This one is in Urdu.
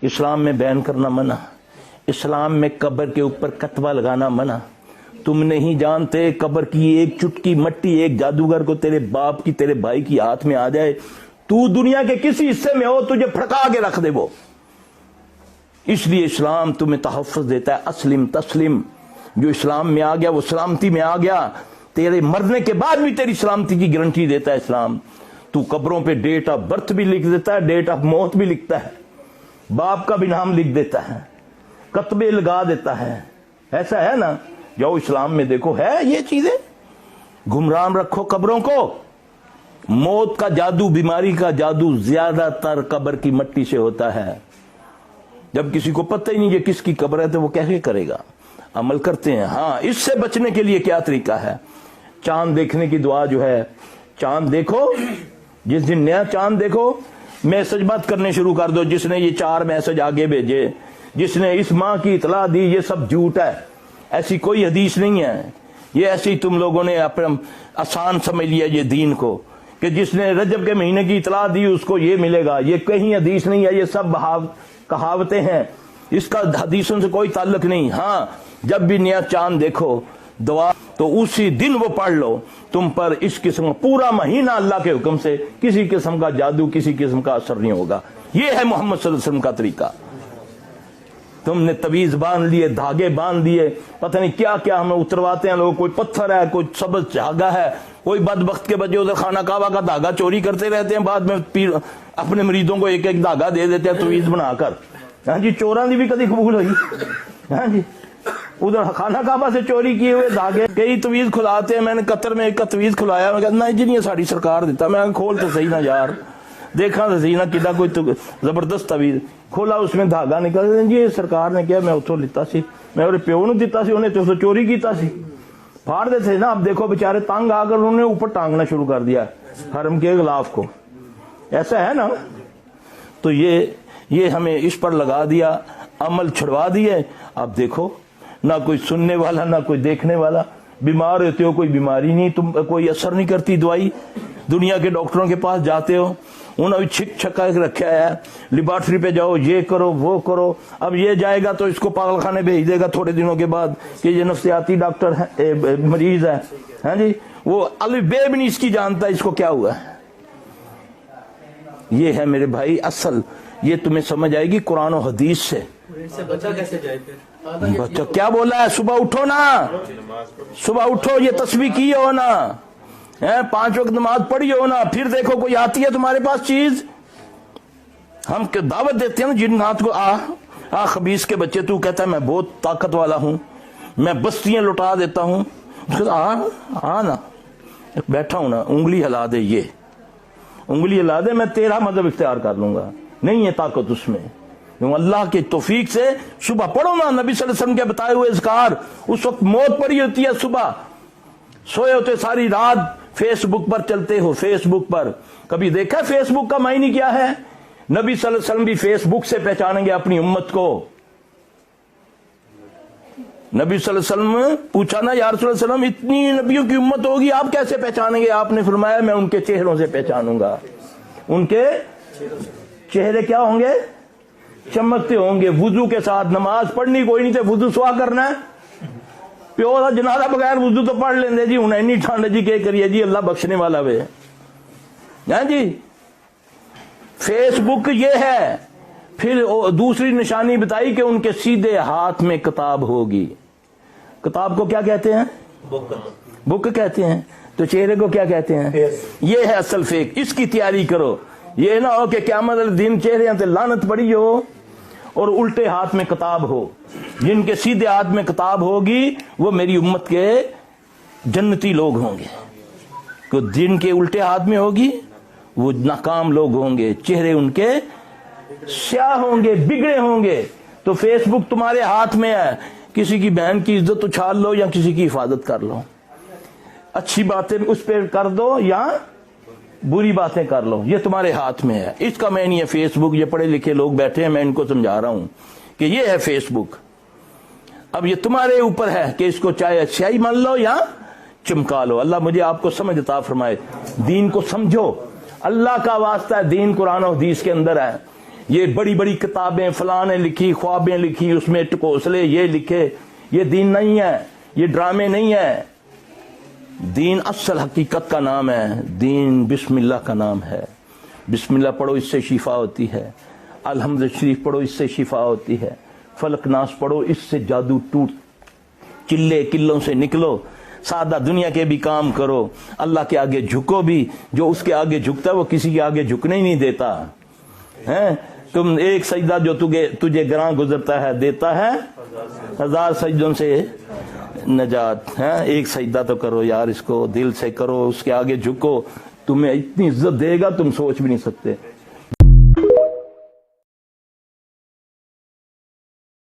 اسلام میں بیان کرنا منع، اسلام میں قبر کے اوپر کتبہ لگانا منع۔ تم نہیں جانتے قبر کی ایک چٹکی مٹی ایک جادوگر کو تیرے باپ کی تیرے بھائی کی ہاتھ میں آ جائے، تو دنیا کے کسی حصے میں ہو تجھے پھڑکا کے رکھ دے وہ۔ اس لیے اسلام تمہیں تحفظ دیتا ہے، اسلم تسلم۔ جو اسلام میں آ گیا وہ سلامتی میں آ گیا، تیرے مرنے کے بعد بھی تیری سلامتی کی گارنٹی دیتا ہے اسلام۔ تو قبروں پہ ڈیٹ آف برتھ بھی لکھ دیتا ہے، ڈیٹ آف موت بھی لکھتا ہے، باپ کا بھی نام لکھ دیتا ہے، کتبے لگا دیتا ہے۔ ایسا ہے نا؟ جاؤ اسلام میں دیکھو، ہے یہ چیزیں۔ گمراہ رکھو قبروں کو۔ موت کا جادو، بیماری کا جادو زیادہ تر قبر کی مٹی سے ہوتا ہے۔ جب کسی کو پتہ ہی نہیں یہ کس کی قبر ہے تو وہ کیسے کرے گا؟ عمل کرتے ہیں۔ ہاں، اس سے بچنے کے لیے کیا طریقہ ہے؟ چاند دیکھنے کی دعا جو ہے، چاند دیکھو، جس دن نیا چاند دیکھو میسج مت کرنے شروع کر دو، جس نے یہ 4 میسج آگے بھیجے، جس نے اس ماہ کی اطلاع دی، یہ سب جھوٹ ہے۔ ایسی کوئی حدیث نہیں ہے، یہ ایسے ہی تم لوگوں نے اپنا آسان سمجھ لیا یہ دین کو، کہ جس نے رجب کے مہینے کی اطلاع دی اس کو یہ ملے گا۔ یہ کہیں حدیث نہیں ہے، یہ سب کہاوتیں ہیں، اس کا حدیثوں سے کوئی تعلق نہیں۔ ہاں، جب بھی نیا چاند دیکھو دعا تو اسی دن وہ پڑھ لو، تم پر اس قسم کا پورا مہینہ اللہ کے حکم سے کسی قسم کا جادو، کسی قسم کا اثر نہیں ہوگا۔ یہ ہے محمد صلی اللہ علیہ وسلم کا طریقہ۔ تم نے تعویذ باندھ لیے، دھاگے باندھ دیے، پتہ نہیں کیا کیا ہم اترواتے ہیں لوگ، کوئی پتھر ہے، کوئی سبز دھاگا ہے، کوئی بدبخت کے بچے ادھر خانہ کعبہ کا دھاگا چوری کرتے رہتے ہیں، بعد میں پیر اپنے مریدوں کو ایک ایک دھاگا دے دیتے ہیں تعویذ بنا کر۔ ہاں جی، چوراں دی بھی کدی قبول ہوئی؟ ہاں جی، ادھر خانہ کعبہ سے چوری کیے ہوئے دھاگے کئی تعویذ کھلاتے ہیں۔ میں نے قطر میں ایک کا تعویذ کھلایا، میں کہا نہیں جی، نہیں ساڑی سرکار دیتا۔ میں کھول تو صحیح نہ یار، دیکھا تو صحیح نہ، کدا کوئی زبردست تعویذ کھولا، اس میں دھاگا نکل جی سرکار نے کیا، میں اتوں لیتا سی، میں اور پیو نو دیتا سی، انہیں تو چوری کیتا سی، پھاڑ دیتے نا۔ اب دیکھو بیچارے تنگ آ کر انہوں نے اوپر ٹانگنا شروع کر دیا حرم کے غلاف کو۔ ایسا ہے نا؟ تو یہ ہمیں اس پر لگا دیا، عمل چھڑوا دیے۔ اب دیکھو، نہ کوئی سننے والا نہ کوئی دیکھنے والا، بیمار ہوتے ہو کوئی بیماری نہیں، تم کوئی اثر نہیں کرتی دوائی۔ دنیا کے ڈاکٹروں کے پاس جاتے ہو، انہوں نے چھک چھکا کے رکھا ہے، لیبارٹری پہ جاؤ، یہ کرو وہ کرو، اب یہ جائے گا تو اس کو پاگل خانے بھیج دے گا تھوڑے دنوں کے بعد کہ یہ نفسیاتی ڈاکٹر ہے، مریض ہے۔ ہاں جی، وہ الف بے بھی نہیں اس کی جانتا اس کو کیا ہوا ہے۔ یہ ہے میرے بھائی اصل، یہ تمہیں سمجھ آئے گی قرآن و حدیث سے۔ بچہ کیا بولا ہے؟ صبح اٹھو نا، صبح اٹھو، یہ تسبیح کی ہو نا، 5 وقت نماز پڑھی ہو نا، پھر دیکھو کوئی آتی ہے تمہارے پاس چیز، ہم دعوت دیتے ہیں جن نات کو، آ خبیث کے بچے، تو کہتا ہے میں بہت طاقت والا ہوں، میں بستیاں لٹا دیتا ہوں، آ نا، بیٹھا ہوں نا، انگلی ہلا دے، یہ انگلی ہلا دے، میں تیرا مذہب اختیار کر لوں گا۔ نہیں ہے طاقت اس میں، اللہ کے توفیق سے صبح پڑھو نا، نبی صلی اللہ علیہ وسلم کے بتائے ہوئے اذکار، اس وقت موت پڑی ہوتی ہے، صبح سوئے ہوتے ساری رات فیس بک پر چلتے ہو، فیس بک پر کبھی دیکھا فیس بک کا معنی کیا ہے؟ نبی صلی اللہ علیہ وسلم بھی فیس بک سے پہچانیں گے اپنی امت کو۔ نبی صلی اللہ علیہ وسلم پوچھا نا، یا رسول اللہ علیہ وسلم اتنی نبیوں کی امت ہوگی آپ کیسے پہچانیں گے؟ آپ نے فرمایا میں ان کے چہروں سے پہچانوں گا۔ ان کے چہرے کیا ہوں گے؟ چمکتے ہوں گے۔ وضو کے ساتھ نماز پڑھنی کوئی نہیں تے وضو سوا کرنا ہے، پیو دا جنازہ بغیر وضو تو پڑھ لیندے جی، ہن اینی ٹھنڈ جی کہ کریے جی، اللہ بخشنے والا وے۔ ہاں جی، فیس بک یہ ہے۔ پھر دوسری نشانی بتائی کہ ان کے سیدھے ہاتھ میں کتاب ہوگی۔ کتاب کو کیا کہتے ہیں؟ بک کہتے ہیں۔ تو چہرے کو کیا کہتے ہیں؟ یہ ہے اصل فیک، اس کی تیاری کرو۔ یہ نہ ہو کہ قیامت دن چہرے تے لعنت پڑی ہو اور الٹے ہاتھ میں کتاب ہو۔ جن کے سیدھے ہاتھ میں کتاب ہوگی وہ میری امت کے جنتی لوگ ہوں گے، جن کے الٹے ہاتھ میں ہوگی وہ ناکام لوگ ہوں گے، چہرے ان کے سیاہ ہوں گے، بگڑے ہوں گے۔ تو فیس بک تمہارے ہاتھ میں ہے، کسی کی بہن کی عزت اچھال لو یا کسی کی حفاظت کر لو، اچھی باتیں اس پہ کر دو یا بری باتیں کر لو، یہ تمہارے ہاتھ میں ہے۔ اس کا میں نہیں ہے فیس بک، یہ پڑھے لکھے لوگ بیٹھے ہیں، میں ان کو سمجھا رہا ہوں کہ یہ ہے فیس بک۔ اب یہ تمہارے اوپر ہے کہ اس کو چاہے اچھائی مان لو یا چمکا لو۔ اللہ مجھے آپ کو سمجھ عطا فرمائے۔ دین کو سمجھو، اللہ کا واسطہ ہے، دین قرآن و حدیث کے اندر ہے۔ یہ بڑی بڑی کتابیں فلاں نے لکھی، خوابیں لکھی، اس میں ٹکوسلے یہ لکھے، یہ دین نہیں ہے، یہ ڈرامے نہیں ہے. دین اصل حقیقت کا نام ہے، دین بسم اللہ کا نام ہے. بسم اللہ پڑھو اس سے شفا ہوتی ہے، الحمد شریف پڑھو اس سے شفا ہوتی ہے، فلق ناس پڑھو اس سے جادو ٹوٹ، چلے قلوں سے نکلو، سادہ دنیا کے بھی کام کرو، اللہ کے آگے جھکو بھی. جو اس کے آگے جھکتا ہے وہ کسی کے آگے جھکنے ہی نہیں دیتا ہے. تم ایک سجدہ جو تجھے گراں گزرتا ہے دیتا ہے 1000 سجدوں سے نجات ہے. ایک سجدہ تو کرو یار، اس کو دل سے کرو، اس کے آگے جھکو، تمہیں اتنی عزت دے گا تم سوچ بھی نہیں سکتے.